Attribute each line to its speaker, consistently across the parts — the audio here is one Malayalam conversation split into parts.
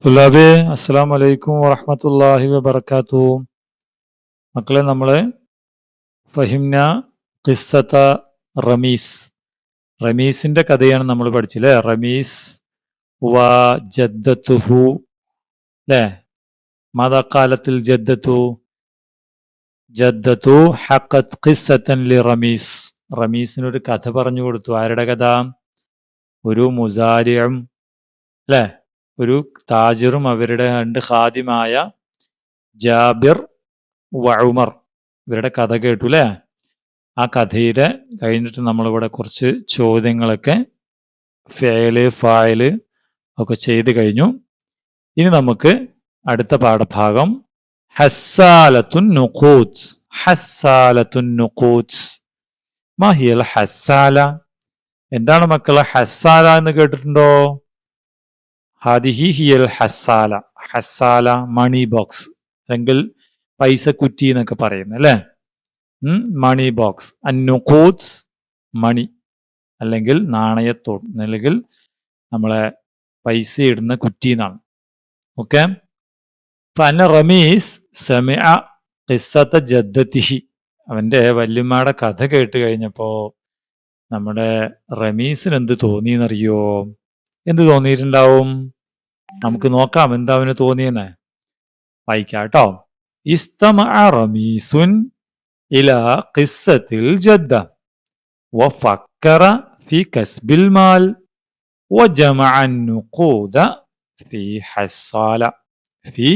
Speaker 1: തുലാബെ അസ്സലാം വലൈക്കും വറഹ്മത്തുള്ളാഹി വബറകാത്തു. മക്കളെ, നമ്മള് ഫഹിംന ഖിസ്സത റമീസ്, റമീസിന്റെ കഥയാണ് നമ്മൾ പഠിച്ചില്ലേ. റമീസ് വ ജദ്ദത്തുഹു, അല്ലേ? മാതാ ഖാലത്തിൽ ജദ്ദത്തു ഹഖത് ഖിസ്സതൻ ലി റമീസ്. റമീസിനൊരു കഥ പറഞ്ഞു കൊടുത്തു. ആരുടെ കഥ? ഒരു മുസാരിയും, അല്ലേ, ഒരു താജിറും അവരുടെ രണ്ട് ഖാദിമായ ജാബിർ വ ഉമർ, ഇവരുടെ കഥ കേട്ടു, അല്ലേ? ആ കഥയുടെ കഴിഞ്ഞിട്ട് നമ്മളിവിടെ കുറച്ച് ചോദ്യങ്ങളൊക്കെ ഫേല് ഫായില് ഒക്കെ ചെയ്ത് കഴിഞ്ഞു. ഇനി നമുക്ക് അടുത്ത പാഠഭാഗം ഹസ്സാലത്തുൻ നുഖൂദ്. ഹസ്സാലത്തുൻ നുഖൂദ് മാഹിയൽ ഹസ്സാല. എന്താണ് മക്കളെ ഹസ്സാല എന്ന് കേട്ടിട്ടുണ്ടോ? ഹാദിഹി ഹിയൽ ഹസ്സാല. ഹസ്സാല മണി ബോക്സ്, അല്ലെങ്കിൽ പൈസ കുറ്റി എന്നൊക്കെ പറയുന്നത്, അല്ലേ? മണി ബോക്സ്. അന്നുഖൂദ് മണി, അല്ലെങ്കിൽ നാണയത്തോട്, അല്ലെങ്കിൽ നമ്മളെ പൈസ ഇടുന്ന കുറ്റി എന്നാണ്. ഓക്കെ. ഫന റമീസ് സമിഅ ഖിസ്സത ജദ്ദതിഹി. അവന്റെ വല്യമ്മയുടെ കഥ കേട്ട് കഴിഞ്ഞപ്പോ നമ്മുടെ റമീസിന് എന്ത് തോന്നിയെന്നറിയോ? എന്ത് തോന്നിയിട്ടുണ്ടാവും? നമുക്ക് നോക്കാം എന്താ അവന് തോന്നിയെന്ന്. വായിക്കാം കേട്ടോ. ഇസ്തമഅ റമീസുൻ ഇലാ ഖിസ്സത്തിൽ ജദ്ദ വഫക്കറ ഫി കസ്ബിൽ മാൽ വജമഅ النقود في حصالة. في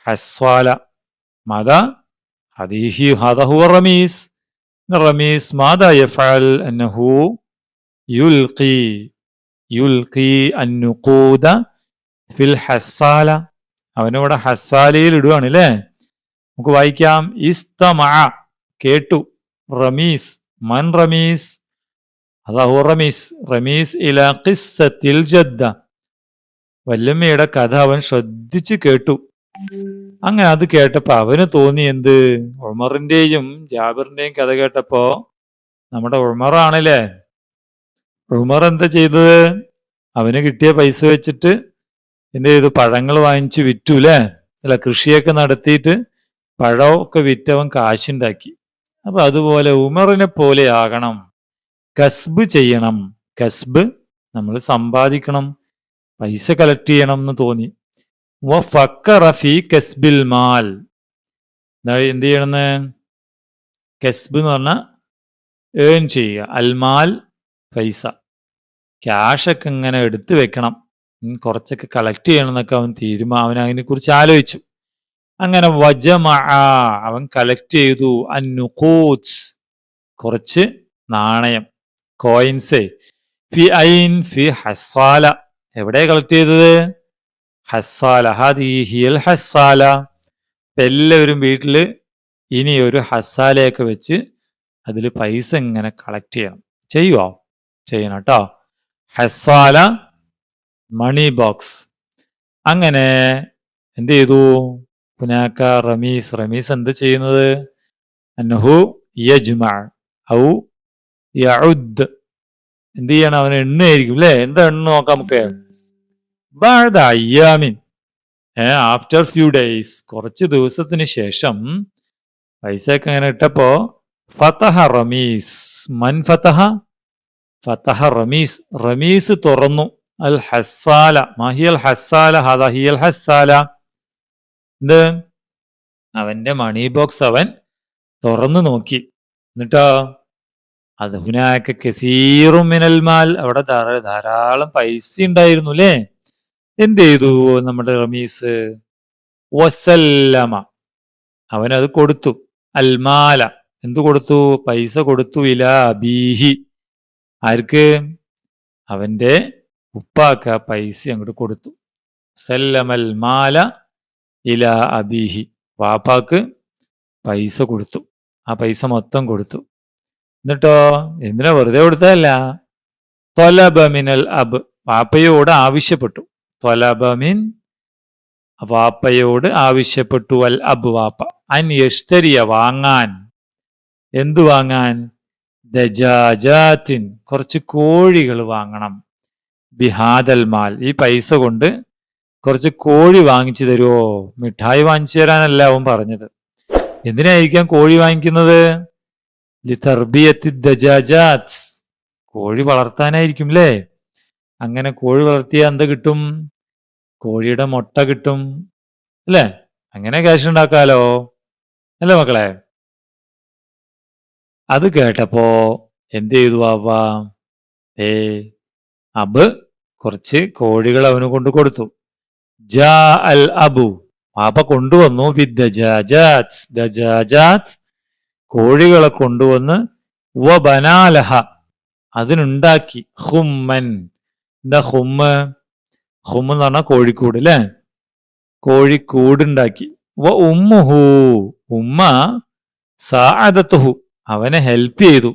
Speaker 1: حصالة ماذا؟ هذا هو الرميس. الرميس ماذا يفعل؟ أنه يلقي النقود في الحصالة. അവനവിടെ ഹസ്സാലയിൽ ഇടുകയാണ്, അല്ലേ? നമുക്ക് വായിക്കാം. ഇസ്തമഅ കേട്ടു, റമീസ് മൻ റമീസ്, അല്ലാഹു റമീസ്, റമീസ് ഇലാ ഖിസ്സത്തിൽ ജദ്ദ, വല്യമ്മയുടെ കഥ അവൻ ശ്രദ്ധിച്ച് കേട്ടു. അങ്ങനെ അത് കേട്ടപ്പോ അവന് തോന്നി എന്ത്? ഉമറിന്റെയും ജാബിറിന്റെയും കഥ കേട്ടപ്പോ നമ്മുടെ ഉമറാണല്ലേ, ഉമർ എന്താ ചെയ്തത്? അവന് കിട്ടിയ പൈസ വെച്ചിട്ട് എന്ത് ചെയ്തു? പഴങ്ങൾ വാങ്ങിച്ചു വിറ്റു, അല്ലേ? അല്ല, കൃഷിയൊക്കെ നടത്തിയിട്ട് പഴമൊക്കെ വിറ്റവൻ കാശുണ്ടാക്കി. അപ്പൊ അതുപോലെ ഉമറിനെ പോലെ ആകണം, കസ്ബ് ചെയ്യണം. കസ്ബ്, നമ്മൾ സമ്പാദിക്കണം, പൈസ കളക്ട് ചെയ്യണം എന്ന് തോന്നി. വഫക്കറ ഫീ കസ്ബിൽ മാൽ. എന്ത് ചെയ്യണമെന്ന്? കസ്ബ് എന്ന് പറഞ്ഞാൽ ഏൺ ചെയ്യുക, അൽമാൽ പൈസ, ക്യാഷൊക്കെ ഇങ്ങനെ എടുത്തു വെക്കണം, കുറച്ചൊക്കെ കളക്ട് ചെയ്യണം എന്നൊക്കെ അവൻ അതിനെ കുറിച്ച് ആലോചിച്ചു. അങ്ങനെ വജമഅ, അവൻ കളക്ട് ചെയ്തു അന്നുഖൂദ്, കുറച്ച് നാണയം, കോയിൻസ്. ഫി ഹസ്സാല. എവിടെ കളക്ട് ചെയ്തത്? ഹസ്സാല. ഹാദിഹി ഹിയൽ ഹസ്സാല. എല്ലാവരും വീട്ടില് ഇനി ഒരു ഹസ്സാലയൊക്കെ വെച്ച് അതിൽ പൈസ ഇങ്ങനെ കളക്ട് ചെയ്യണം. ചെയ്യുവോ? ചെയ്യണം കേട്ടോ. ഹസ്സാല മണി ബോക്സ്. അങ്ങനെ എന്ത് ചെയ്തു? ഹുനാക റമീസ്, റമീസ് എന്ത് ചെയ്യുന്നത്? അന്നഹു യജ്മഅ ഔ യഉദ്. എന്ത് ചെയ്യണം? അവന് എണ്ണയായിരിക്കും, അല്ലേ? എന്താ എണ്ണ നോക്കാം നമുക്ക്. ബഅദ അയ്യാമിൻ, ആഫ്റ്റർ ഫ്യൂ ഡേയ്സ്, കുറച്ച് ദിവസത്തിന് ശേഷം പൈസയൊക്കെ ഇങ്ങനെ ഇട്ടപ്പോ ഫതഹ റമീസ്. മൻ ഫതഹ? ഫതഹ റമീസ്, റമീസ് തുറന്നു. അൽ ഹസ്സാല. മാഹിയൽ ഹസ്സാല? ഹാദാ ഹിയൽ ഹസ്സാല. എന്ത്? അവന്റെ മണി ബോക്സ് അവൻ തുറന്നു നോക്കി. എന്നിട്ടോ അത് ഹുനാക കസീറു മിനൽ മാൽ, അവിടെ ധാരാളം പൈസ ഉണ്ടായിരുന്നു, അല്ലേ? എന്ത് ചെയ്തു നമ്മുടെ റമീസ്? വസല്ലമ, അവനത് കൊടുത്തു. അൽമാല, എന്തു കൊടുത്തു? പൈസ കൊടുത്തു. ഇലാ അബീഹി, ആർക്ക്? അവന്റെ ഉപ്പാക്ക് ആ പൈസ അങ്ങോട്ട് കൊടുത്തു. സല്ലമൽ മാല ഇലാ അബീഹി, വാപ്പാക്ക് പൈസ കൊടുത്തു. ആ പൈസ മൊത്തം കൊടുത്തു. എന്നിട്ടോ എന്തിനാ? വെറുതെ കൊടുത്തതല്ല. ത്വലബ മിനൽ അബ്, വാപ്പയോട് ആവശ്യപ്പെട്ടു. ത്വലബ മിൻ, വാപ്പയോട് ആവശ്യപ്പെട്ടു. അൽ അബ്, വാപ്പ. അൻ യഷ്തരിയ, വാങ്ങാൻ. എന്തു വാങ്ങാൻ? ദജാജാത്തിൻ, കുറച്ച് കോഴികൾ വാങ്ങണം. ബിഹാദൽ മാൽ, ഈ പൈസ കൊണ്ട് കുറച്ച് കോഴി വാങ്ങിച്ചു തരുമോ? മിഠായി വാങ്ങിച്ചു തരാനല്ല അവൻ പറഞ്ഞത്. എന്തിനായിരിക്കാം കോഴി വാങ്ങിക്കുന്നത്? ലിതർബിയത്തി ദജാജാത്ത്, കോഴി വളർത്താനായിരിക്കും അല്ലേ? അങ്ങനെ കോഴി വളർത്തിയാൽ എന്ത് കിട്ടും? കോഴിയുടെ മുട്ട കിട്ടും അല്ലേ? അങ്ങനെ ക്യാഷ് ഉണ്ടാക്കാലോ അല്ലേ മക്കളെ? അത് കേട്ടപ്പോ എന്ത് ചെയ്തു വാപ്പ? അബ് കുറച്ച് കോഴികൾ അവന് കൊണ്ട് കൊടുത്തു. ജാ അൽ അബു, വാപ്പ കൊണ്ടുവന്നു. ബിദ്ദജാജാത്ത്, ദജാജാത്ത്, കോഴികളെ കൊണ്ടുവന്ന്. വ ബനാലഹ, അതിനുണ്ടാക്കി. ഹുമ്മൻ, എന്താ ഹുമ്മ്? ഹുമ്മ് എന്ന് പറഞ്ഞാൽ കോഴിക്കൂട് അല്ലേ? കോഴിക്കൂടുണ്ടാക്കി. വ ഉമ്മുഹു, ഉമ്മ സാഅദത്തുഹു, അവനെ ഹെൽപ്പ് ചെയ്തു.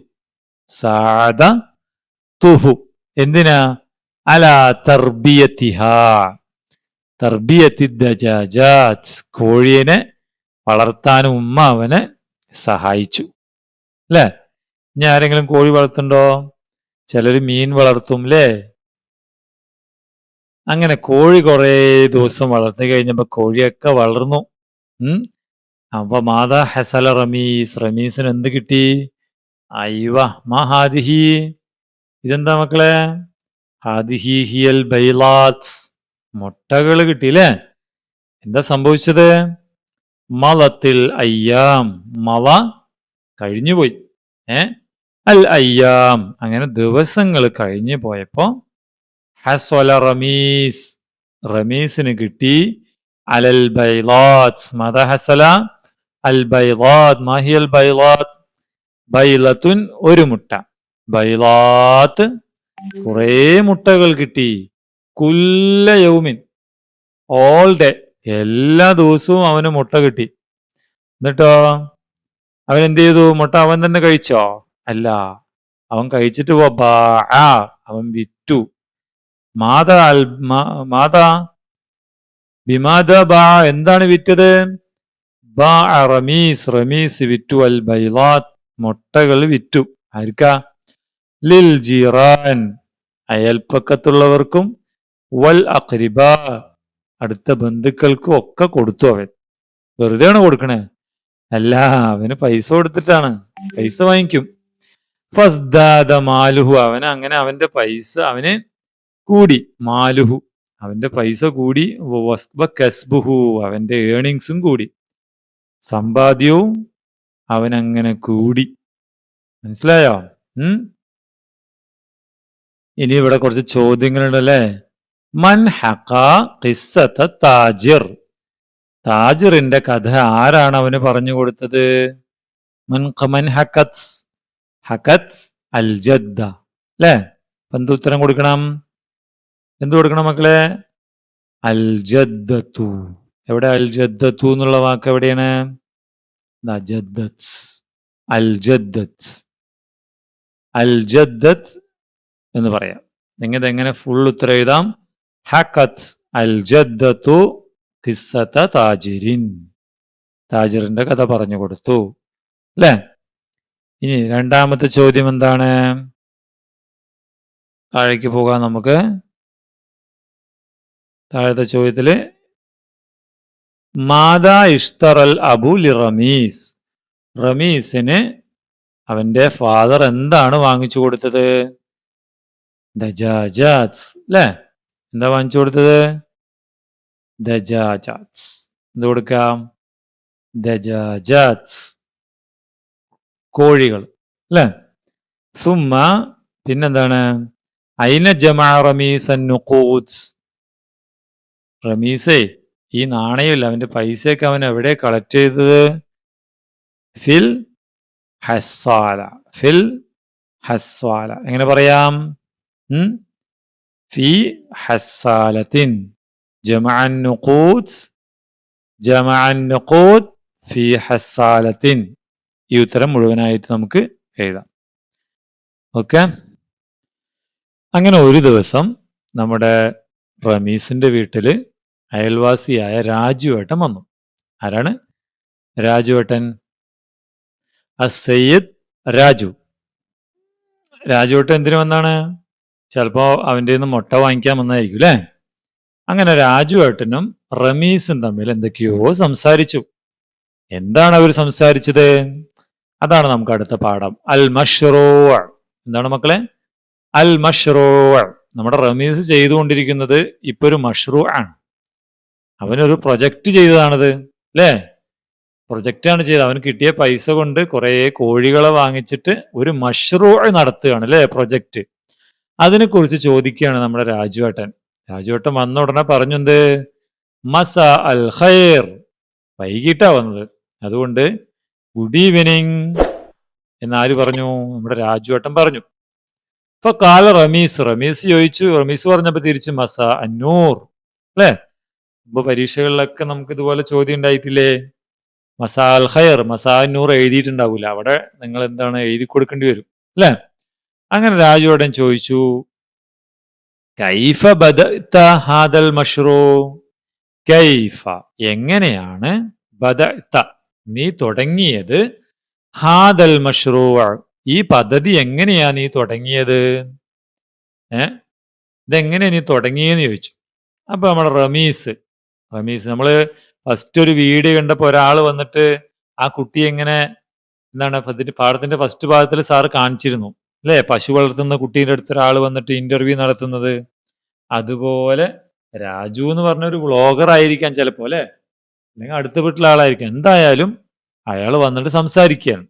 Speaker 1: സാഅദ തുഹു, എന്തിനാ? അലാ തർബിയത്തിഹാ, തർബിയത്തി ദജാജാത്ത്, കോഴിയെ വളർത്താനും ഉമ്മ അവനെ സഹായിച്ചു അല്ലേ? ഇനി ആരെങ്കിലും കോഴി വളർത്തുണ്ടോ? ചിലർ മീൻ വളർത്തും അല്ലേ? അങ്ങനെ കോഴി കുറേ ദിവസം വളർത്തി കഴിഞ്ഞപ്പോ കോഴിയൊക്കെ വളർന്നു. അപ്പൊ മാതാ ഹസല റമീസ്, റമീസിന് എന്ത് കിട്ടി? അയ്വ മാ ഹാദിഹി, ഇതെന്താ മക്കളെ? ഹാദിഹി ഹിയൽ ബൈലാത്ത്, മുട്ടകൾ കിട്ടിയില്ലേ? എന്താ സംഭവിച്ചത്? മലത്തിൽ അയ്യാം, മല കഴിഞ്ഞുപോയി. അൽ അയ്യാം, അങ്ങനെ ദിവസങ്ങൾ കഴിഞ്ഞു പോയപ്പോ ഹസ്വല റമീസ്, റമീസിന് കിട്ടി. അലൽ ബൈലാത്ത്, മദ ഹസല അൽ ബൈലാത്ത്, മാഹിയൽ ബൈലാത്ത്? ബൈലത്തുൻ, ഒരു മുട്ട. ബൈലാത്ത്, കുറേ മുട്ടകൾ കിട്ടി. കുല്ല യൗമിൻ, ഓൾ ഡേ, എല്ലാ ദിവസവും അവന് മുട്ട കിട്ടി. എന്നിട്ടോ അവൻ എന്ത് ചെയ്തു? മുട്ട അവൻ തന്നെ കഴിച്ചോ? അല്ല, അവൻ കഴിച്ചിട്ട് അവൻ വിറ്റു. മാതാ ബിമാദ ബാ, എന്താണ് വിറ്റത്? ബാ റമീസ്, റമീസ് വിറ്റു. അൽ ബൈലാത്ത്, മുട്ടകൾ വിറ്റു. ആർക്കാ? ലിൽ ജീറാൻ, അയൽപ്പക്കത്തുള്ളവർക്കും. വൽ അഖ്രിബ, അടുത്ത ബന്ധുക്കൾക്കും ഒക്കെ കൊടുത്തു. അവൻ വെറുതെയാണ് കൊടുക്കണേ? അല്ല, അവന് പൈസ കൊടുത്തിട്ടാണ്, പൈസ വാങ്ങിക്കും. ഫസ്ദാദ മാലുഹു, അവന് അങ്ങനെ അവന്റെ പൈസ അവന് കൂടി. മാലുഹു, അവന്റെ പൈസ കൂടി. കസ്ബുഹു, അവന്റെ ഏണിങ്സും കൂടി, സമ്പാദ്യവും അവനങ്ങനെ കൂടി. മനസ്സിലായോ? ഇനി ഇവിടെ കുറച്ച് ചോദ്യങ്ങളുണ്ടല്ലേ. മൻ ഹഖാ ഖിസ്സത താജിർ, താജിറിന്റെ കഥ ആരാണ് അവന് പറഞ്ഞു കൊടുത്തത്? മൻ ഹഖത്ത്, ഹഖത്ത് അൽ ജദ്ദ അല്ലേ? എന്ത് ഉത്തരം കൊടുക്കണം? എന്ത് കൊടുക്കണം മക്കളെ? അൽ ജദ്ദത്തു. എവിടെ അൽ ജദ്ദത്തു എന്നുള്ള വാക്ക് എവിടെയാണ്? അൽ ജദ്ദത്ത്, അൽ ജദ്ദത്ത് എന്ന് പറയാം. നിങ്ങൾ എങ്ങനെ ഫുൾ ഉത്തരം എഴുതാം? ഹഖത്ത് അൽ ജദ്ദത്തു ഖിസ്സത താജിരിൻ, താജിറിന്റെ കഥ പറഞ്ഞു കൊടുത്തു അല്ലേ? ഇനി രണ്ടാമത്തെ ചോദ്യം എന്താണ്? താഴേക്ക് പോകാം നമുക്ക്. താഴത്തെ ചോദ്യത്തില് മാതാ ഇഷ്തറൽ അബു ലി റമീസ്, റമീസിന് അവന്റെ ഫാദർ എന്താണ് വാങ്ങിച്ചു കൊടുത്തത്? ദജാജാത്ത് അല്ലേ? എന്താ വാങ്ങിച്ചു കൊടുത്തത്? ദജാജാത്ത്. എന്ത് കൊടുക്കാം? ദജാജാത്ത്, കോഴികൾ അല്ലേ? സുമ്മ, പിന്നെന്താണ്? ഐന ജമാ റമീസൻ നുഖൂദ്, റമീസേ ഈ നാണയമില്ല, അവന്റെ പൈസയൊക്കെ അവൻ എവിടെ കളക്ട് ചെയ്തത്? ഫിൽ ഹസ്സാല, ഫിൽ ഹസ്സാല. എങ്ങനെ പറയാം? ഫി ഹസ്സാലത്തിൻ, ജമഅൻ നുഖൂദ്, ജമഅൻ നുഖൂദ് ഫി ഹസ്സാലത്തിൻ. ഈ ഉത്തരം മുഴുവനായിട്ട് നമുക്ക് എഴുതാം. ഓക്കെ. അങ്ങനെ ഒരു ദിവസം നമ്മുടെ റമീസിന്റെ വീട്ടില് അയൽവാസിയായ രാജുവേട്ടൻ വന്നു. ആരാണ് രാജുവേട്ടൻ? അസയ്യിദ് രാജു. രാജുവേട്ടൻ എന്തിനു വന്നാണ്? ചിലപ്പോ അവൻ്റെ നിന്ന് മുട്ട വാങ്ങിക്കാൻ വന്നതായിരിക്കും അല്ലേ? അങ്ങനെ രാജുവേട്ടനും റമീസും തമ്മിൽ എന്തൊക്കെയോ സംസാരിച്ചു. എന്താണ് അവർ സംസാരിച്ചത്? അതാണ് നമുക്ക് അടുത്ത പാഠം. അൽ മഷ്റൂ. എന്താണ് മക്കളെ? അൽ മഷ്റൂ. നമ്മുടെ റമീസ് ചെയ്തുകൊണ്ടിരിക്കുന്നത് ഇപ്പൊ ഒരു മഷ്റൂ ആണ്. അവനൊരു പ്രൊജക്റ്റ് ചെയ്തതാണിത്, അല്ലേ? പ്രൊജക്റ്റാണ് ചെയ്തത്. അവന് കിട്ടിയ പൈസ കൊണ്ട് കുറെ കോഴികളെ വാങ്ങിച്ചിട്ട് ഒരു മഷ്റൂ നടത്തുകയാണ്, അല്ലേ? പ്രൊജക്റ്റ്. അതിനെക്കുറിച്ച് ചോദിക്കുകയാണ് നമ്മുടെ രാജുവേട്ടൻ. രാജുവേട്ടൻ വന്ന ഉടനെ പറഞ്ഞു, എന്ത്? മസ അൽ ഖൈർ. വൈകിട്ടാ വന്നത്, അതുകൊണ്ട് ഗുഡ് ഈവനിങ് എന്നാര് പറഞ്ഞു? നമ്മുടെ രാജുവേട്ടൻ പറഞ്ഞു. ഇപ്പൊ കാല റമീസ്. റമീസ് ചോദിച്ചു. റമീസ് പറഞ്ഞപ്പോ തിരിച്ചു മസ അന്നൂർ, അല്ലേ? ഇപ്പൊ പരീക്ഷകളിലൊക്കെ നമുക്ക് ഇതുപോലെ ചോദ്യം ഉണ്ടായിട്ടില്ലേ? മസാ അൽ ഖൈർ, മസാ അന്നൂർ എഴുതിയിട്ടുണ്ടാവൂല, അവിടെ നിങ്ങൾ എന്താണ് എഴുതി കൊടുക്കേണ്ടി വരും, അല്ലേ? അങ്ങനെ രാജുവേട്ടൻ ചോദിച്ചു, കൈഫ ബദഅത ഹാദൽ മഷ്റൂ. കൈഫ എങ്ങനെയാണ്, ബദഅത നീ തുടങ്ങിയത്, ഹാദൽ മഷ്റൂ ഈ പദ്ധതി എങ്ങനെയാ നീ തുടങ്ങിയത്? ഇതെങ്ങനെയാ നീ തുടങ്ങിയെന്ന് ചോദിച്ചു. അപ്പൊ നമ്മുടെ റമീസ് നമ്മള് ഫസ്റ്റ് ഒരു വീഡിയോ കണ്ടപ്പോ ഒരാൾ വന്നിട്ട് ആ കുട്ടി എങ്ങനെ, എന്താണ് പാഠത്തിന്റെ ഫസ്റ്റ് ഭാഗത്തിൽ സാറ് കാണിച്ചിരുന്നു, അല്ലെ? പശു വളർത്തുന്ന കുട്ടീൻ്റെ അടുത്ത് ഒരാൾ വന്നിട്ട് ഇന്റർവ്യൂ നടത്തുന്നത്. അതുപോലെ രാജു എന്ന് പറഞ്ഞ ഒരു വ്ളോഗർ ആയിരിക്കാം ചിലപ്പോ, അല്ലെ? അല്ലെങ്കിൽ അടുത്ത വീട്ടിലെ ആളായിരിക്കാം. എന്തായാലും അയാൾ വന്നിട്ട് സംസാരിക്കുകയാണ്.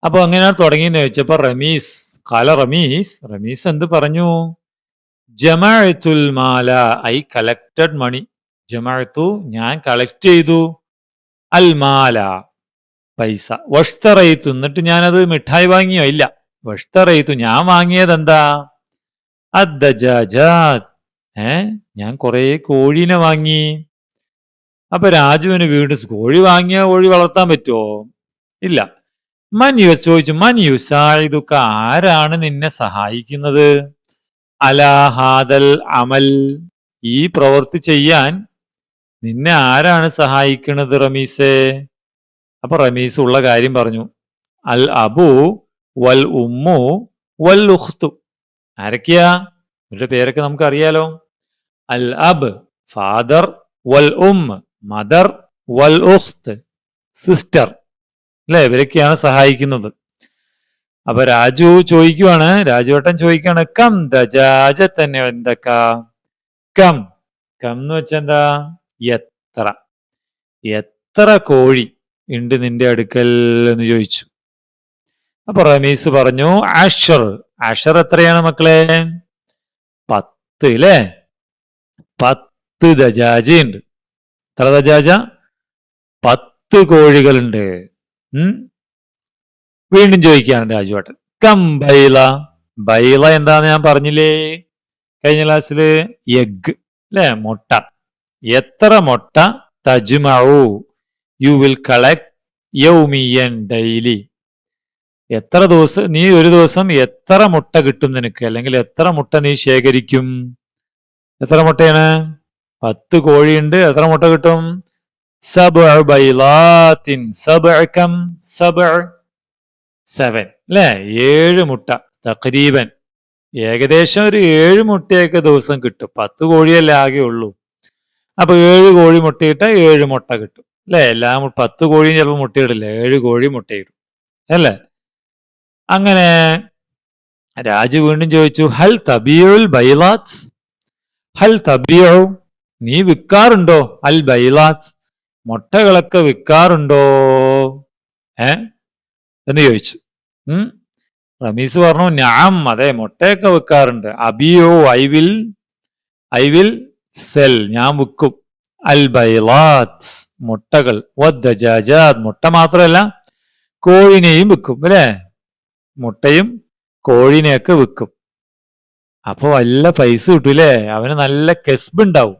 Speaker 1: അപ്പൊ അങ്ങനെയാണ് തുടങ്ങിയെന്ന് ചോദിച്ചപ്പോ റമീസ് റമീസ് എന്ത് പറഞ്ഞു? ജമഅത്തുൽ മാല, ഐ കളക്റ്റഡ് മണി. ജമഅത്തു ഞാൻ കളക്ട് ചെയ്തു, അൽ മാല പൈസ, വഷ്തറയിത്തു എന്നിട്ട് ഞാനത് മിഠായി വാങ്ങിയോ? ഇല്ല. വഷ്തറയിത്തു ഞാൻ വാങ്ങിയത് എന്താ? അദ്ദജാജാത്ത്, ഞാൻ കുറെ കോഴീനെ വാങ്ങി. അപ്പൊ രാജുവിന് വീണ്ടും കോഴി വാങ്ങിയ കോഴി വളർത്താൻ പറ്റുമോ? ഇല്ല. ചോദിച്ചു, മൻ യുസായിദുക ആരാണ് നിന്നെ സഹായിക്കുന്നത്? അലാ ഹാദൽ അമൽ ഈ പ്രവൃത്തി ചെയ്യാൻ നിന്നെ ആരാണ് സഹായിക്കുന്നത് റമീസേ? അപ്പൊ റമീസ് ഉള്ള കാര്യം പറഞ്ഞു. അൽ അബു വൽ ഉമ്മു വൽ ഉഖ്തു. ആരൊക്കെയാ? ഇവരുടെ പേരൊക്കെ നമുക്ക് അറിയാലോ. അൽ അബ് ഫാദർ, വൽ ഉമ്മ മദർ, വൽ ഉഖ്ത് സിസ്റ്റർ, അല്ലെ? ഇവരൊക്കെയാണ് സഹായിക്കുന്നത്. അപ്പൊ രാജുവേട്ടൻ ചോദിക്കുകയാണ്, കം ദജാജ തന്നെ എന്തൊക്ക? കം എന്ന് വെച്ചാ എന്താ? എത്ര കോഴി ഉണ്ട് നിന്റെ അടുക്കൽ എന്ന് ചോദിച്ചു. അപ്പൊ റമീസ് പറഞ്ഞു, അഷർ എത്രയാണ് മക്കളെ? 10, അല്ലേ? 10 ദജാജയുണ്ട്. എത്ര ദജാജ? 10 കോഴികളുണ്ട്. വീണ്ടും ചോദിക്കുകയാണ് രാജുവേട്ടൻ, കം ബൈല എന്താന്ന് ഞാൻ പറഞ്ഞില്ലേ കഴിഞ്ഞ ക്ലാസ്സിൽ? എഗ്, അല്ലെ? മുട്ട. എത്ര മുട്ട? തജ്മഉ യു വിൽ കളക്ട് യൗമിയൻ ഡെയിലി. എത്ര ദിവസം നീ ഒരു ദിവസം എത്ര മുട്ട കിട്ടും നിനക്ക്, അല്ലെങ്കിൽ എത്ര മുട്ട നീ ശേഖരിക്കും? എത്ര മുട്ടയാണ്? 10 കോഴിയുണ്ട്, എത്ര മുട്ട കിട്ടും? 7 ബൈലാത്തിൻ. 7, അല്ലെ? 7 മുട്ട. തഖരീബൻ ഏകദേശം ഒരു 7 മുട്ടയൊക്കെ ദിവസം കിട്ടും. 10 കോഴിയല്ലേ ആകെ ഉള്ളൂ. അപ്പൊ 7 കോഴി മുട്ടയിട്ട 7 മുട്ട കിട്ടും, അല്ലെ? 10 കോഴിയും ചിലപ്പോൾ മുട്ടയിടില്ല, 7 കോഴി മുട്ടയിടും, അല്ലേ? അങ്ങനെ രാജു വീണ്ടും ചോദിച്ചു, ഹൽ തബിയുൽ ബൈലാത്ത്. ഹൽ തബിയു നീ വിൽക്കാറുണ്ടോ? അൽ ബൈലാത്ത് മുട്ടകളൊക്കെ വിൽക്കാറുണ്ടോ എന്ന് ചോദിച്ചു. റമീസ് പറഞ്ഞു, ഞാൻ അതെ മുട്ടയൊക്കെ വിൽക്കാറുണ്ട്. അബിയോ ഐ വിൽ സെൽ ഞാൻ വിൽക്കും. അൽ ബൈലാത്ത് മുട്ടകൾ, വദ്ദജാജാത്ത് മുട്ട മാത്രമല്ല കോഴിനെയും വിൽക്കും, അല്ലേ? മുട്ടയും കോഴിനെയൊക്കെ വിൽക്കും. അപ്പൊ വല്ല പൈസ കിട്ടൂലേ? അവന് നല്ല കെസ്ബ് ഉണ്ടാവും,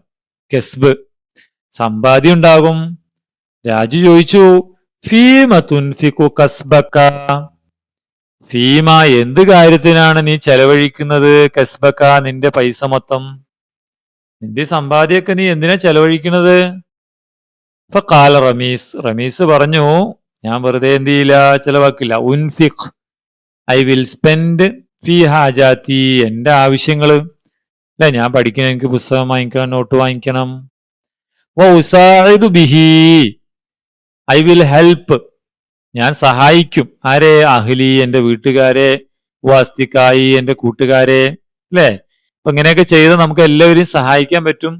Speaker 1: സമ്പാദ്യം ഉണ്ടാകും. രാജു ചോദിച്ചു, ഫീമ തുൻഫിഖു കസ്ബക. ഫീമ എന്ത് കാര്യത്തിനാണ് നീ ചെലവഴിക്കുന്നത്? കസ്ബക നിന്റെ പൈസ മൊത്തം, നിന്റെ സമ്പാദ്യമൊക്കെ നീ എന്തിനാ ചെലവഴിക്കുന്നത്? ഇപ്പൊ കാല റമീസ് പറഞ്ഞു, ഞാൻ വെറുതെ എന്ത് ചെയ്യില്ല, ചെലവാക്കില്ല. ഉൻഫിഖ് ഐ വിൽ സ്പെൻഡ് ഫീ ഹാജാത്തി എന്റെ ആവശ്യങ്ങള്, അല്ലെ, ഞാൻ പഠിക്കണം, എനിക്ക് പുസ്തകം വാങ്ങിക്കണം, നോട്ട് വാങ്ങിക്കണം. ബിഹി, ഐ വിൽ ഹെൽപ്പ്, ഞാൻ സഹായിക്കും. ആരെ? അഹ്ലി, എന്റെ വീട്ടുകാരെ, വാസ്തിക്കായി, എന്റെ കൂട്ടുകാരെ. അല്ലെ, അപ്പൊ ഇങ്ങനെയൊക്കെ ചെയ്ത് നമുക്ക് എല്ലാവരെയും സഹായിക്കാൻ പറ്റും,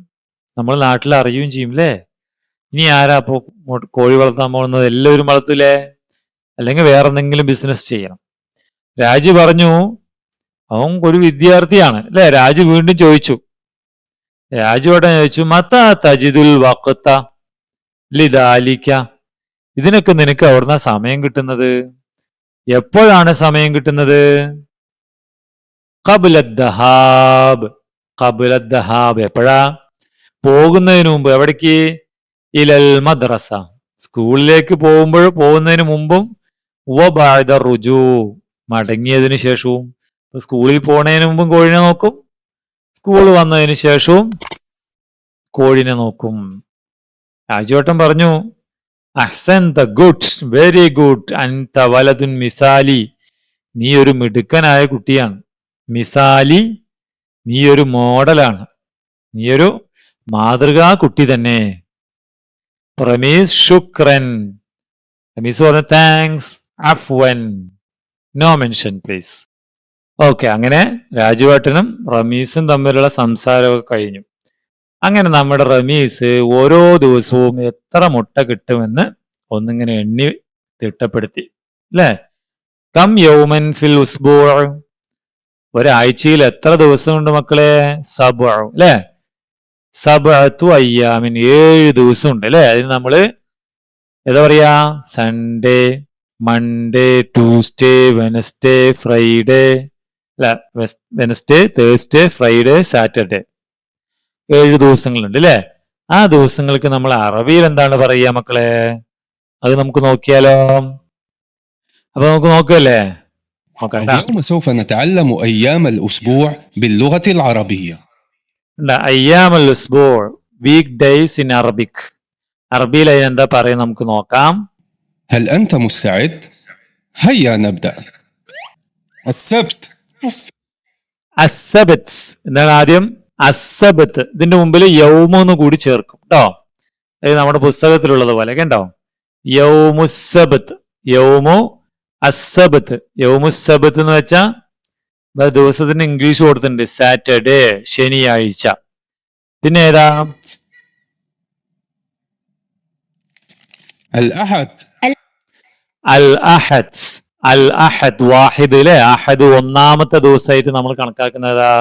Speaker 1: നമ്മൾ നാട്ടിൽ അറിയുകയും ചെയ്യും. അല്ലേ, ഇനി ആരാ അപ്പോ കോഴി വളർത്താൻ പോകുന്നത്? എല്ലാവരും വളർത്തൂലേ? അല്ലെങ്കിൽ വേറെ എന്തെങ്കിലും ബിസിനസ് ചെയ്യണം. രാജു പറഞ്ഞു, അവൻ ഒരു വിദ്യാർത്ഥിയാണ്. അല്ലെ, രാജു വീണ്ടും ചോദിച്ചു. രാജുവോടെ ചോദിച്ചു, മത്താ തജിദുൽ വഖ്ത ലിദാലിക, ഇതിനൊക്കെ നിനക്ക് എവിടുന്നാ സമയം കിട്ടുന്നത്? എപ്പോഴാണ് സമയം കിട്ടുന്നത്? ഖബ്ലദ്ദഹാബ്, ഖബ്ലദ്ദഹാബ്, എപ്പോഴാ? പോകുന്നതിന് മുമ്പ്. എവിടേക്ക്? ഇലൽ മദ്രസ, സ്കൂളിലേക്ക് പോകുന്നതിന് മുമ്പും, ബഅദ റുജൂ, മടങ്ങിയതിനു ശേഷവും. സ്കൂളിൽ പോണതിന് മുമ്പും കോഴിനെ നോക്കും, സ്കൂൾ വന്നതിന് ശേഷവും കോഴിനെ നോക്കും. രാജുവേട്ടൻ പറഞ്ഞു, അഹ്സൻത, ഗുഡ്, വെരി ഗുഡ്, അൻത വലതുൻ മിസാലി, നീ ഒരു മിടുക്കനായ കുട്ടിയാണ്. മിസാലി, നീ ഒരു മോഡലാണ്, നീ ഒരു മാതൃകാ കുട്ടി തന്നെ. റമീസ്, ശുക്രൻ. റമീസ് പറഞ്ഞു, താങ്ക്സ്, അഫ്വൻ, നോ മെൻഷൻ പ്ലീസ്. ഓക്കെ, അങ്ങനെ രാജുവേട്ടനും റമീസും തമ്മിലുള്ള സംസാരമൊക്കെ കഴിഞ്ഞു. അങ്ങനെ നമ്മുടെ റമീസ് ഓരോ ദിവസവും എത്ര മുട്ട കിട്ടുമെന്ന് ഒന്നിങ്ങനെ എണ്ണി തിട്ടപ്പെടുത്തി. അല്ലേ, കം യൗമൻ ഫിൽ ഉസ്ബൂ, ഒരാഴ്ചയിൽ എത്ര ദിവസമുണ്ട് മക്കളെ? സബ്ഉ, അല്ലെ, സബ്അത്തു അയ്യാമിൻ, 7 ദിവസമുണ്ട്. അല്ലെ, അതിന് നമ്മള് എന്താ പറയാ? Sunday, Monday, Tuesday, Wednesday, Friday, അല്ല, വെനസ്ഡേ, തേഴ്സ്ഡേ, ഫ്രൈഡേ, സാറ്റർഡേ, 7 ദിവസങ്ങളുണ്ട്. അല്ലെ, ആ ദിവസങ്ങൾക്ക് നമ്മൾ അറബിയിൽ എന്താണ് പറയുക മക്കളെ? അത് നമുക്ക് നോക്കിയാലോ? അപ്പൊ നമുക്ക് നോക്കല്ലേ?
Speaker 2: اليوم سوف نتعلم أيام الأسبوع باللغة العربية.
Speaker 1: أيام الأسبوع, weekdays in Arabic. അറബിയിൽ എന്താ പറയുക നമുക്ക് നോക്കാം.
Speaker 2: هل أنت مستعد؟ هيا نبدأ. السبت.
Speaker 1: അസ്സബത്ത് എന്താണ്? ആദ്യം അസ്സബത്ത്, ഇതിന്റെ മുമ്പിൽ യൗമെന്ന് കൂടി ചേർക്കും കേട്ടോ. അത് നമ്മുടെ പുസ്തകത്തിലുള്ളത് പോലെ കേട്ടോ. യൗമുസ്സബത്ത്, യൗമു അസ്സബത്ത്. യൗമുസ്സബത്ത് എന്ന് വെച്ചാ ദിവസത്തിന് ഇംഗ്ലീഷ് കൊടുത്തിട്ടുണ്ട്, സാറ്റർഡേ, ശനിയാഴ്ച. പിന്നെ ഏതാ?
Speaker 2: അൽ അഹദ്.
Speaker 1: അൽ അഹദ്, അൽ അഹദ്, വാഹിദ്, അല്ലെ, അഹദ് ഒന്നാമത്തെ ദിവസമായിട്ട് നമ്മൾ കണക്കാക്കുന്നതാ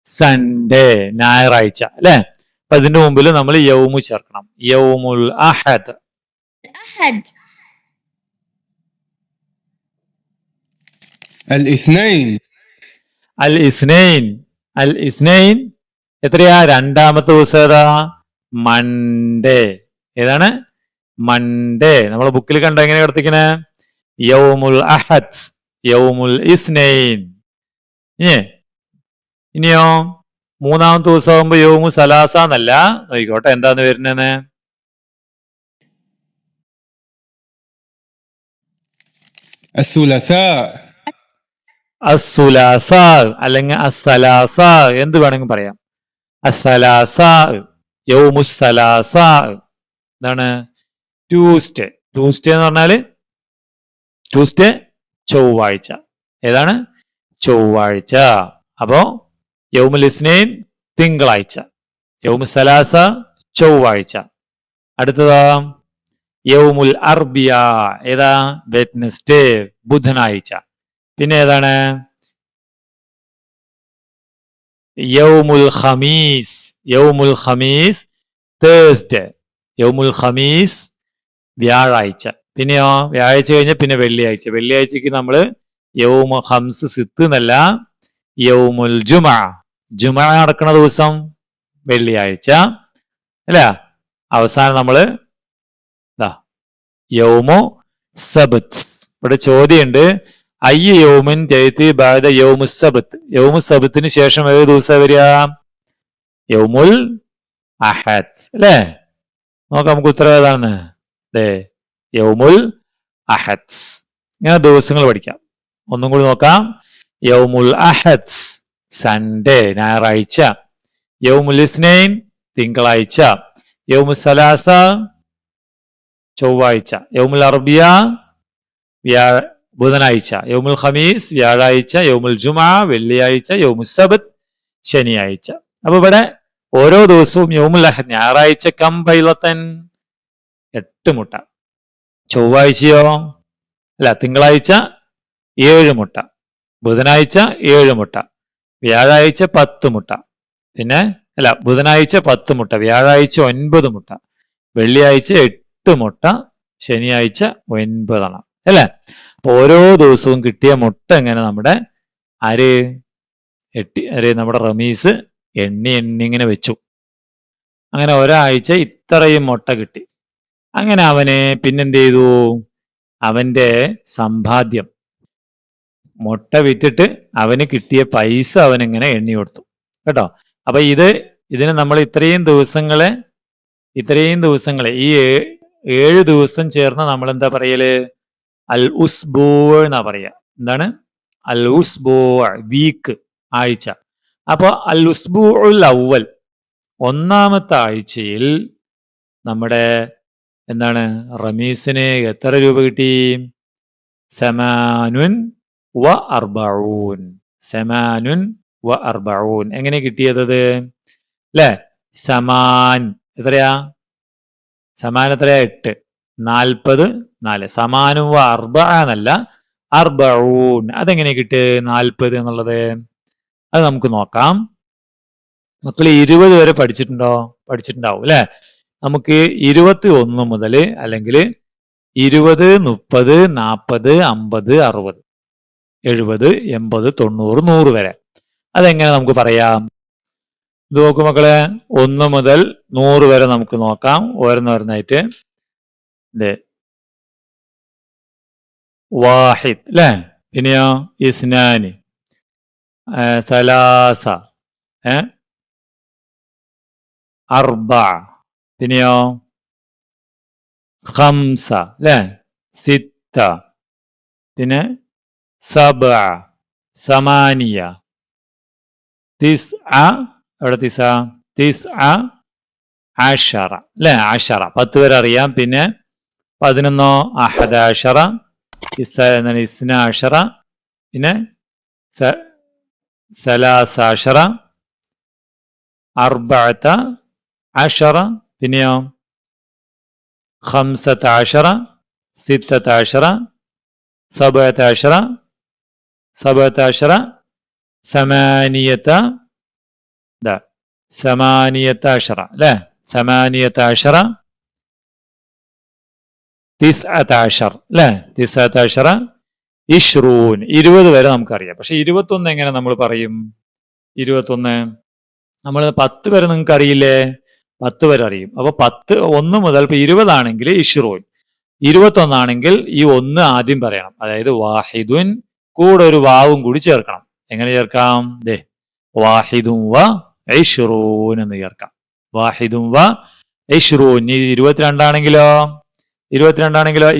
Speaker 1: സൺഡേ, ഞായറാഴ്ച. അല്ലെ, അപ്പൊ അതിന്റെ മുമ്പിൽ നമ്മൾ യൗമു ചേർക്കണം. യൗമുൽ അഹദ്.
Speaker 2: അൽ ഇസ്നൈൻ.
Speaker 1: അൽ ഇസ്നൈൻ, അൽ ഇസ്നൈൻ എത്രയാ? രണ്ടാമത്തെ ദിവസം ഏതാ? മൺഡേ. ഏതാണ്? മൺഡേ. നമ്മളെ ബുക്കിൽ കണ്ട എങ്ങനെ കിടത്തിക്കണേ? യൗമുൽ അഹദ്, യൗമുൽ ഇസ്നൈൻ. ഇനിയോ മൂന്നാമത്തെ ദിവസം ആകുമ്പോ യൗമു സലാസ എന്നല്ല, നോക്കിക്കോട്ടെ എന്താന്ന് വരുന്നേന്ന്. അസ്സുലാസ അല്ലെങ്കിൽ അസ്സലാസ, എന്ത് വേണമെങ്കിലും പറയാം. അസ്സലാസ, യൗമുസ്സലാസ. എന്താണ്? ട്യൂസ്ഡേ. ട്യൂസ്ഡേ എന്ന് പറഞ്ഞാല് ട്യൂസ്ഡേ ചൊവ്വാഴ്ച. ഏതാണ്? ചൊവ്വാഴ്ച. അപ്പോ യൗമുൽ ഇസ്നൈൻ തിങ്കളാഴ്ച, യൗമുസ്സലാസ ചൊവ്വാഴ്ച. അടുത്തതാ യൗമുൽ അർബിയ. ഏതാ? വെഡ്നസ്ഡേ, ബുധനാഴ്ച. പിന്നെ ഏതാണ്? യൗമുൽ ഖമീസ്, യൗമുൽ ഖമീസ് തേഴ്സ്ഡേ, യൗമുൽ ഖമീസ് വ്യാഴാഴ്ച. പിന്നെയോ വ്യാഴാഴ്ച കഴിഞ്ഞ പിന്നെ വെള്ളിയാഴ്ച. വെള്ളിയാഴ്ചക്ക് നമ്മള് യൗമു ഖംസ് സിത്ത് എന്നല്ല, യൗമുൽ ജുമഅ, ജുമഅ നടക്കുന്ന ദിവസം വെള്ളിയാഴ്ച. അല്ല, അവസാനം നമ്മള് യൗമു സബത്ത്. ഇവിടെ ചോദ്യമുണ്ട്, അയ്യ യൗമിൻ തഅതി ബഅദ യൗമുസ് സബത്ത്. യൗമുസ് സബത്തിന് ശേഷം ഏത് ദിവസം വരിക? യൗമുൽ അഹദ്. അല്ലേ, നോക്കാം നമുക്ക് ഉത്തരം ഏതാണ്? അല്ലേ, യൗമുൽ അഹദ്. ഇങ്ങനെ ദിവസങ്ങൾ പഠിക്കാം. ഒന്നും കൂടി നോക്കാം. യൗമുൽ അഹദ് സൺഡേ, ഞായറാഴ്ച. യൗമുൽ ഇസ്നൈൻ തിങ്കളാഴ്ച, യൗമുൽ സലാസ ചൊവ്വാഴ്ച, യൗമുൽ അർബിയ ബുധനാഴ്ച, യൗമുൽ ഖമീസ് വ്യാഴാഴ്ച, യൗമുൽ ജുമാ വെള്ളിയാഴ്ച, യൗമുൽ സബത് ശനിയാഴ്ച. അപ്പൊ ഇവിടെ ഓരോ ദിവസവും യൗമുൽ അഹദ് ഞായറാഴ്ച കം ബൈളത്തൻ 8 മുട്ട, ചൊവ്വാഴ്ചയോ അല്ല തിങ്കളാഴ്ച 7 മുട്ട, ബുധനാഴ്ച 7 മുട്ട, വ്യാഴാഴ്ച 10 മുട്ട, പിന്നെ അല്ല ബുധനാഴ്ച 10 മുട്ട, വ്യാഴാഴ്ച 9 മുട്ട, വെള്ളിയാഴ്ച 8 മുട്ട, ശനിയാഴ്ച 9 അല്ലേ. അപ്പൊ ഓരോ ദിവസവും കിട്ടിയ മുട്ട എങ്ങനെ നമ്മുടെ നമ്മുടെ റമീസ് എണ്ണി ഇങ്ങനെ വെച്ചു. അങ്ങനെ ഒരാഴ്ച ഇത്രയും മുട്ട കിട്ടി. അങ്ങനെ അവന് പിന്നെന്ത് ചെയ്തു, അവന്റെ സമ്പാദ്യം മുട്ട വിറ്റിട്ട് അവന് കിട്ടിയ പൈസ അവനിങ്ങനെ എണ്ണി കൊടുത്തു കേട്ടോ. അപ്പൊ ഇതിന് നമ്മൾ ഇത്രയും ദിവസങ്ങളെ ഈ 7 ദിവസം ചേർന്ന് നമ്മൾ എന്താ പറയല്, അൽ ഉസ്ബൂ എന്നാ പറയാ. എന്താണ് അൽ ഉസ്ബൂ? വീക്ക്, ആഴ്ച. അപ്പൊ അൽ ഉസ്ബൂ ഉൽ അവൽ, ഒന്നാമത്തെ ആഴ്ചയിൽ നമ്മുടെ എന്താണ് റമീസിന് എത്ര രൂപ കിട്ടി? സമാനുൻ വ അർബഊൻ. സമാനുൻ വ അർബഊൻ. എങ്ങനെ കിട്ടിയത് അല്ലേ? സമാൻ എത്രയാ? സമാൻ എത്രയാ? 8. 40 4. സമാനും വ അർബ എന്നല്ല, അർബഊൻ. അതെങ്ങനെ കിട്ടിയത് 40 എന്നുള്ളത്? അത് നമുക്ക് നോക്കാം. മക്കൾ 20 വരെ പഠിച്ചിട്ടുണ്ടാവും അല്ലെ? നമുക്ക് 21 മുതൽ അല്ലെങ്കിൽ 20, 30, 40, 50, 60, 70, 80, 90, 100 വരെ അതെങ്ങനെ നമുക്ക് പറയാം? ഇത് നോക്കൂ മക്കളെ, 1 മുതൽ 100 വരെ നമുക്ക് നോക്കാം ഓരോന്നായിട്ട്. വാഹിദ് അല്ലേ? പിന്നെയോ ഇസ്നാനി, സലാസ, അർബ, പിന്നെയോ ഖംസ അല്ലേ? സിത്ത, പിന്നെ സബഅ, സമാനിയ, തിസ്അ. എവിടെ തിസ്അ? അശറ അല്ലേ? അശറ 10 വരെ അറിയാം. പിന്നെ 11 അഹദാശറ, ഇസ്നാശറ, പിന്നെ സലാസാശറ, അർബഅത അശറ, പിന്നെയോ ഖംസത അശറ, സിത്തത അശറ, സബഅത അശറ, സമാനിയത അശറ അല്ലേ? സമാനിയത അശറ, തിസ്അത അശർ അല്ലേ? തിസ്അത അശറ, ഇശ്റൂൻ. 20 വരെ നമുക്കറിയാം. പക്ഷെ 21 എങ്ങനെ നമ്മൾ പറയും? 21 നമ്മൾ 10 വരെ നിങ്ങൾക്ക് അറിയില്ലേ? 10 വരെ അറിയും. അപ്പൊ 1 മുതൽ 20 ആണെങ്കിൽ ഇശ്റൂൻ, 21 ആണെങ്കിൽ ഈ 1 ആദ്യം പറയണം. അതായത് വാഹിദുൻ കൂടെ ഒരു വാവും കൂടി ചേർക്കണം. എങ്ങനെ ചേർക്കാം? വാഹിദുൻ വ ഇശ്റൂൻ എന്ന് ചേർക്കാം. വാഹിദുൻ വ ഇശ്റൂൻ. 22 ആണെങ്കിലോ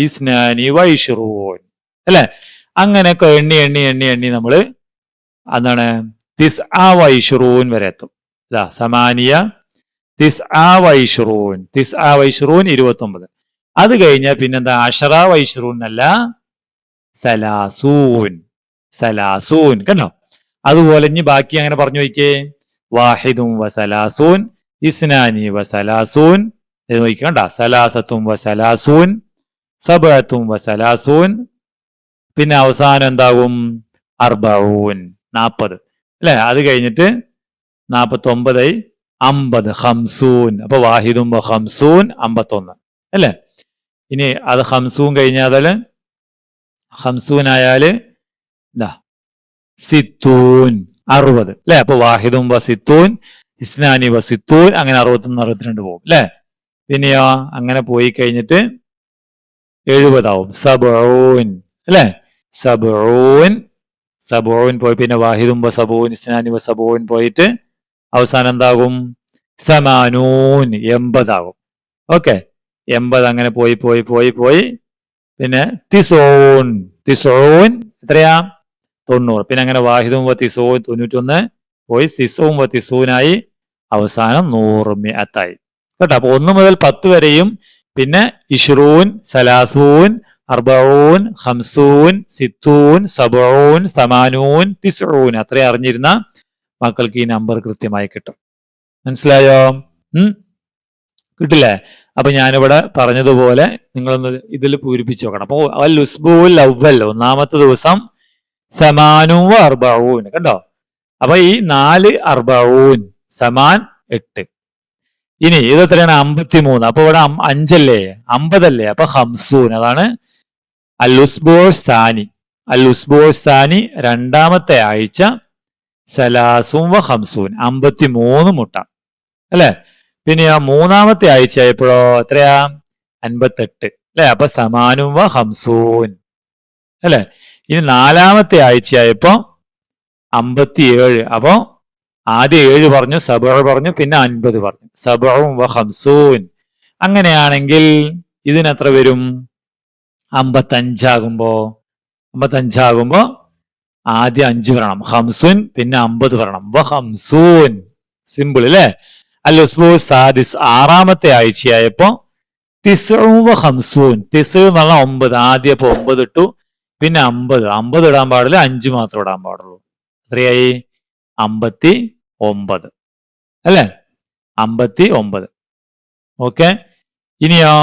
Speaker 1: ഇസ്നാനി വ ഇശ്റൂൻ അല്ലെ? അങ്ങനെയൊക്കെ എണ്ണി നമ്മള് എന്താണ് തിസ്അ വ ഇശ്റൂൻ വരെ എത്തും. സമാനിയ, തിസ്അ വ ഇശ്റൂൻ, 29. അത് കഴിഞ്ഞാൽ പിന്നെന്താ? അശറ വ ഇശ്റൂൻ അല്ല, സലാസൂൻ. കണ്ടോ? അതുപോലെ ഇനി ബാക്കി അങ്ങനെ പറഞ്ഞു വയ്ക്കേ. വാഹിദും വ സലാസൂൻ, ഇസ്നാനി വ സലാസൂൻ. നോക്കിക്കണ്ട, സലാസത്തും വ സലാസൂൻ, സബഅത്തും വ സലാസൂൻ. പിന്നെ അവസാനം എന്താകും? അർബഊൻ, 40 അല്ലെ? അത് കഴിഞ്ഞിട്ട് 49 50, ഖംസൂൻ. അപ്പൊ വാഹിദും വ ഖംസൂൻ 51 അല്ലെ? ഇനി അത് ഖംസൂൻ കഴിഞ്ഞാൽ ഖംസൂൻ ആയാല് സിത്തൂൻ 60 അല്ലെ? അപ്പൊ വാഹിദും വ സിത്തൂൻ, ഇസ്നാനി വ സിത്തൂൻ, അങ്ങനെ 61 62 പോകും അല്ലെ? പിന്നെയോ അങ്ങനെ പോയി കഴിഞ്ഞിട്ട് 70 ആവും. സബഊൻ അല്ലെ? സബഊൻ പോയി പിന്നെ വാഹിദും വ സബൂൻ, ഇസ്നാനി വ സബൂൻ പോയിട്ട് അവസാനം എന്താകും? സമാനൂൻ 80 ആകും. ഓക്കെ, 80 അങ്ങനെ പോയി പിന്നെ തിസൂൻ എത്രയാ? 90. പിന്നെ അങ്ങനെ വാഹിദും വ തിസൂൻ 91 പോയി, സിസൂൻ വ തിസൂനായി അവസാനം 100 മിഅത്തായി കേട്ടോ. അപ്പൊ 1 മുതൽ 10 വരെയും പിന്നെ ഇഷ്റൂൻ, സലാസൂൻ, അർബഊൻ, ഖംസൂൻ, സിത്തൂൻ, സബഊൻ, സമാനൂൻ, തിസ്ഊൻ അത്രയും അറിഞ്ഞിരുന്ന മക്കൾക്ക് ഈ നമ്പർ കൃത്യമായി കിട്ടും. മനസ്സിലായോ? കിട്ടില്ലേ? അപ്പൊ ഞാനിവിടെ പറഞ്ഞതുപോലെ നിങ്ങളൊന്ന് ഇതിൽ പൂരിപ്പിച്ചു നോക്കണം. അപ്പൊ അൽ ഉസ്ബുഉൽ അവ്വൽ ഒന്നാമത്തെ ദിവസം സമാനു അർബഊൻ കണ്ടോ. അപ്പൊ ഈ 4 അർബഊൻ സമാൻ 8. ഇനി ഇത് എത്രയാണ്? 53. അപ്പൊ ഇവിടെ 5 അല്ലേ, 50 അല്ലേ? അപ്പൊ ഹംസൂൻ അതാണ് അൽ ഉസ്ബുഉ സാനി. അൽ ഉസ്ബുഉ സാനി രണ്ടാമത്തെ ആഴ്ച സലാസും വ ഹംസൂൻ 53 മുട്ട അല്ലെ. പിന്നെ ആ മൂന്നാമത്തെ ആഴ്ച ആയപ്പോഴോ എത്രയാ? 58 അല്ലെ. അപ്പൊ സമാനും വ ഹംസൂൻ അല്ലെ. ഇനി നാലാമത്തെ ആഴ്ചയായപ്പോ 57. അപ്പോ ആദ്യം 7 പറഞ്ഞു, സബഅ പറഞ്ഞു, പിന്നെ 50 പറഞ്ഞു. സബഉം വ ഹംസൂൻ. അങ്ങനെയാണെങ്കിൽ ഇതിനെത്ര വരും? 55 ആകുമ്പോ ആദ്യം 5 വരണം, ഹംസുൻ, പിന്നെ 50 വരണം. വ ഹംസൂൻ. സിമ്പിൾ അല്ലേ? അൽ ഉസ്ബുഉ സാദിസ് ആറാമത്തെ ആഴ്ചയായപ്പോ തിസ്ഉ വ ഹംസൂൻ. തിസ്ഉ എന്ന് പറഞ്ഞാൽ 9. ആദ്യം ഇപ്പൊ 9 ഇട്ടു, പിന്നെ 50 ഇടാൻ പാടില്ല, 5 മാത്രം ഇടാൻ പാടുള്ളൂ. എത്രയായി? 59 അല്ലെ. 59. ഓക്കെ. ഇനിയോ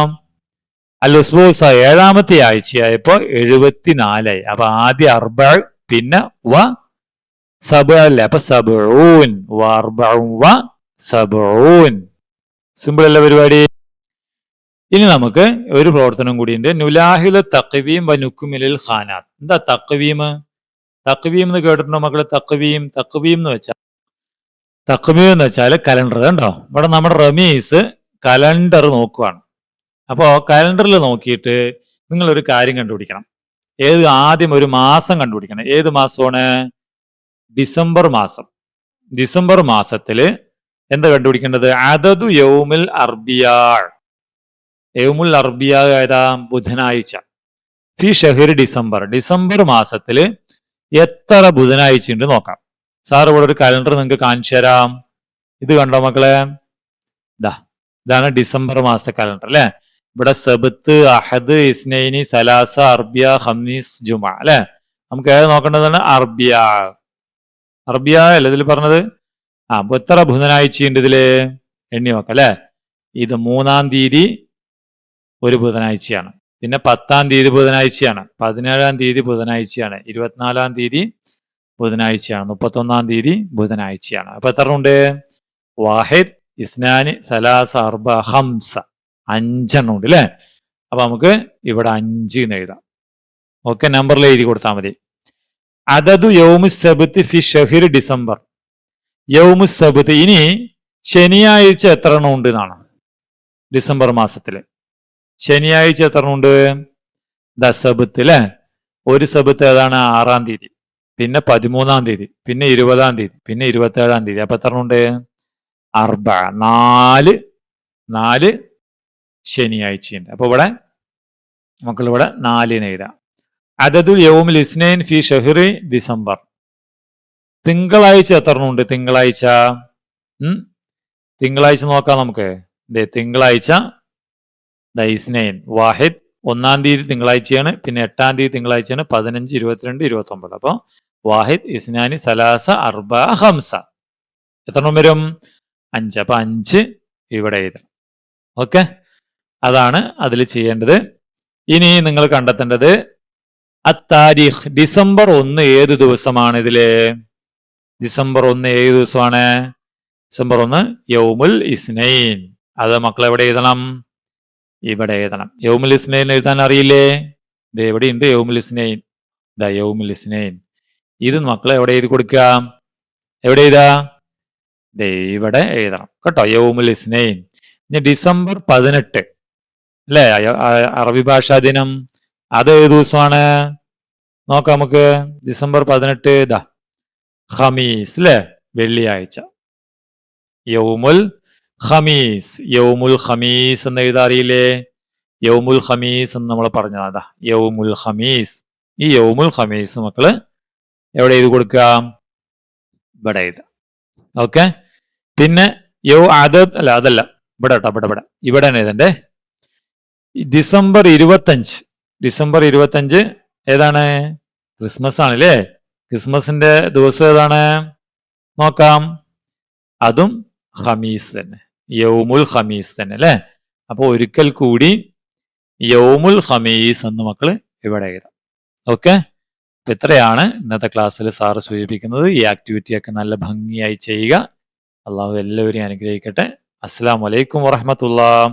Speaker 1: അൽ ഉസ്ബുഉ ഏഴാമത്തെ ആഴ്ചയായപ്പോ 74 ആയി. അപ്പൊ ആദ്യം അർബഅ, പിന്നെ വ സബഅ അല്ലേ. അപ്പൊ സബഊൻ വ അർബഉ വ സബഊൻ. സിമ്പിൾ അല്ലേ പരിപാടി? ഇനി നമുക്ക് ഒരു പ്രവർത്തനം കൂടിയുണ്ട്. നുലാഹിലു തഖ്വീം വ നുക്മിലുൽ ഖാനാത്ത്. എന്താ തഖ്വീം? തഖ്വീം എന്ന് കേട്ടിട്ടുണ്ടോ മക്കളെ? തഖ്വീം എന്ന് വെച്ചാൽ കലണ്ടർ. കണ്ടോ, ഇവിടെ നമ്മുടെ റമീസ് കലണ്ടർ നോക്കുവാണ്. അപ്പോ കലണ്ടറിൽ നോക്കിയിട്ട് നിങ്ങൾ ഒരു കാര്യം കണ്ടുപിടിക്കണം. ആദ്യം ഒരു മാസം കണ്ടുപിടിക്കണം. ഏത് മാസമാണ്? ഡിസംബർ മാസം. ഡിസംബർ മാസത്തില് എന്താ കണ്ടുപിടിക്കേണ്ടത്? അദദു യൗമുൽ അർബിയാ. യൗമുൽ അർബിയാ ഏതാ? ബുധനാഴ്ച. ഫി ഷഹ്രി ഡിസംബർ. ഡിസംബർ മാസത്തില് എത്ര ബുധനാഴ്ച ഉണ്ട് നോക്കാം. സാർ ഇവിടെ ഒരു കലണ്ടർ നിങ്ങൾക്ക് കാണിച്ചു തരാം. ഇത് കണ്ടോ മക്കളെ? ഇതാണ് ഡിസംബർ മാസത്തെ കലണ്ടർ അല്ലെ. ഇവിടെ സബത്ത്, അഹദ്, ഇസ്നൈനി, സലാസ, അർബിയ, ഖമീസ്, ജുമ അല്ലെ. നമുക്ക് ഏത് നോക്കേണ്ടതാണ്? അർബിയ അല്ലേ ഇതിൽ പറഞ്ഞത്. അപ്പൊ എത്ര ബുധനാഴ്ചയുണ്ട് ഇതില്? എണ്ണി നോക്കാം അല്ലെ. ഇത് 3-ാം തീയതി ഒരു ബുധനാഴ്ചയാണ്, പിന്നെ 10-ാം തീയതി ബുധനാഴ്ചയാണ്, 17-ാം തീയതി ബുധനാഴ്ചയാണ്, 24-ാം തീയതി ബുധനാഴ്ചയാണ്, 31-ാം തീയതി ബുധനാഴ്ചയാണ്. അപ്പൊ എത്ര ഉണ്ട്? വാഹിദ്, ഇസ്നാനി, സലാസ, അർബ, ഹംസ. 5 ഉണ്ട് അല്ലെ. അപ്പൊ നമുക്ക് ഇവിടെ 5 എന്ന് എഴുതാം. ഓക്കെ, നമ്പറിൽ എഴുതി കൊടുത്താൽ മതി. അദദു യൗമു സബ്തി ഫി ഷഹ്രി ഡിസംബർ. യൗമു സബ്തി. ഇനി ശനിയാഴ്ച എത്ര എണ്ണം ഉണ്ട് എന്നാണ് ഡിസംബർ മാസത്തില്. ശനിയാഴ്ച എത്ര എണ്ണം ഉണ്ട്? സബത്ത് അല്ലെ. ഒരു സബത്ത് ഏതാണ്? 6-ാം തീയതി, പിന്നെ 13-ാം തീയതി, പിന്നെ 20-ാം തീയതി, പിന്നെ 27-ാം തീയതി. അപ്പൊ എത്ര ഉണ്ട്? 4 ശനിയാഴ്ചയുണ്ട്. അപ്പൊ ഇവിടെ മക്കളിവിടെ 4 എന്ന് എഴുതാം. അദദുൽ യൗമുൽ ഇസ്നൈൻ ഫി ഷഹ്രി ഡിസംബർ. തിങ്കളാഴ്ച എത്ര ഉണ്ട്? തിങ്കളാഴ്ച നോക്കാം നമുക്ക്. തിങ്കളാഴ്ച ഇസ്നൈൻ വാഹിദ്. 1-ാം തീയതി തിങ്കളാഴ്ചയാണ്, പിന്നെ 8-ാം തീയതി തിങ്കളാഴ്ചയാണ്, 15, 22, 29. അപ്പൊ വാഹിദ്, ഇസ്നാനി, സലാസ, അർബ, ഹംസ. എത്ര വരും? 5. അപ്പൊ 5 ഇവിടെ എഴുതാം. ഓക്കെ, അതാണ് അതിൽ ചെയ്യേണ്ടത്. ഇനി നിങ്ങൾ കണ്ടെത്തേണ്ടത് അത്താരിഖ്. ഡിസംബർ 1 ഏത് ദിവസമാണ് ഇതില്? ഡിസംബർ 1 ഏത് ദിവസമാണ്? ഡിസംബർ 1 യൗമുൽ ഇസ്നൈൻ. അത് മക്കൾ എവിടെ എഴുതണം? ഇവിടെ എഴുതണം. യൗമുൽ ഇസ്നൈൻ എഴുതാൻ അറിയില്ലേ? ഇത് എവിടെയുണ്ട്? യൗമുൽ ഇസ്നൈൻ. യൗമുൽ ഇസ്നൈൻ. ഇത് മക്കളെ എവിടെ എഴുതി കൊടുക്കുക? എവിടെ എഴുതാ? ഇവിടെ എഴുതണം കേട്ടോ, യൗമുൽ ഇസ്നൈൻ. ഇനി ഡിസംബർ 18 അല്ലെ, അറബി ഭാഷാ ദിനം. അത് ഏത് ദിവസമാണ് നോക്കാം നമുക്ക്. ഡിസംബർ 18 ഖമീസ് അല്ലെ, വെള്ളിയാഴ്ച. യൗമുൽ ഖമീസ്. യൗമുൽ ഖമീസ് എന്ന് എഴുതാറിയില്ലേ? യൗമുൽ ഖമീസ് എന്ന് നമ്മൾ പറഞ്ഞതാ. യൗമുൽ ഖമീസ്. ഈ യൗമുൽ ഖമീസ് മക്കള് എവിടെ എഴുതി കൊടുക്കുക? ഇവിടെ എഴുതാം. ഓക്കെ. പിന്നെ അതല്ല ഇവിടെ കേട്ടോ, ഇവിടെ ഇവിടെയാണ് എഴുതണ്ടേ. ഡിസംബർ 25 ഏതാണ്? ക്രിസ്മസ് ആണല്ലേ. ക്രിസ്മസിന്റെ ദിവസം ഏതാണ് നോക്കാം. അതും ഖമീസ് തന്നെ, യൗമുൽ ഖമീസ് തന്നെ അല്ലെ. അപ്പൊ ഒരിക്കൽ കൂടി യൗമുൽ ഖമീസ് എന്ന് മക്കള് ഇവിടെ എഴുതാം. ഓക്കെ, അപ്പൊ ഇത്രയാണ് ഇന്നത്തെ ക്ലാസ്സിൽ സാറ് സൂചിപ്പിക്കുന്നത്. ഈ ആക്ടിവിറ്റി ഒക്കെ നല്ല ഭംഗിയായി ചെയ്യുക. അള്ളാഹു എല്ലാവരെയും അനുഗ്രഹിക്കട്ടെ. അസ്സലാമു അലൈക്കും വറഹ്മത്തുള്ളാഹി.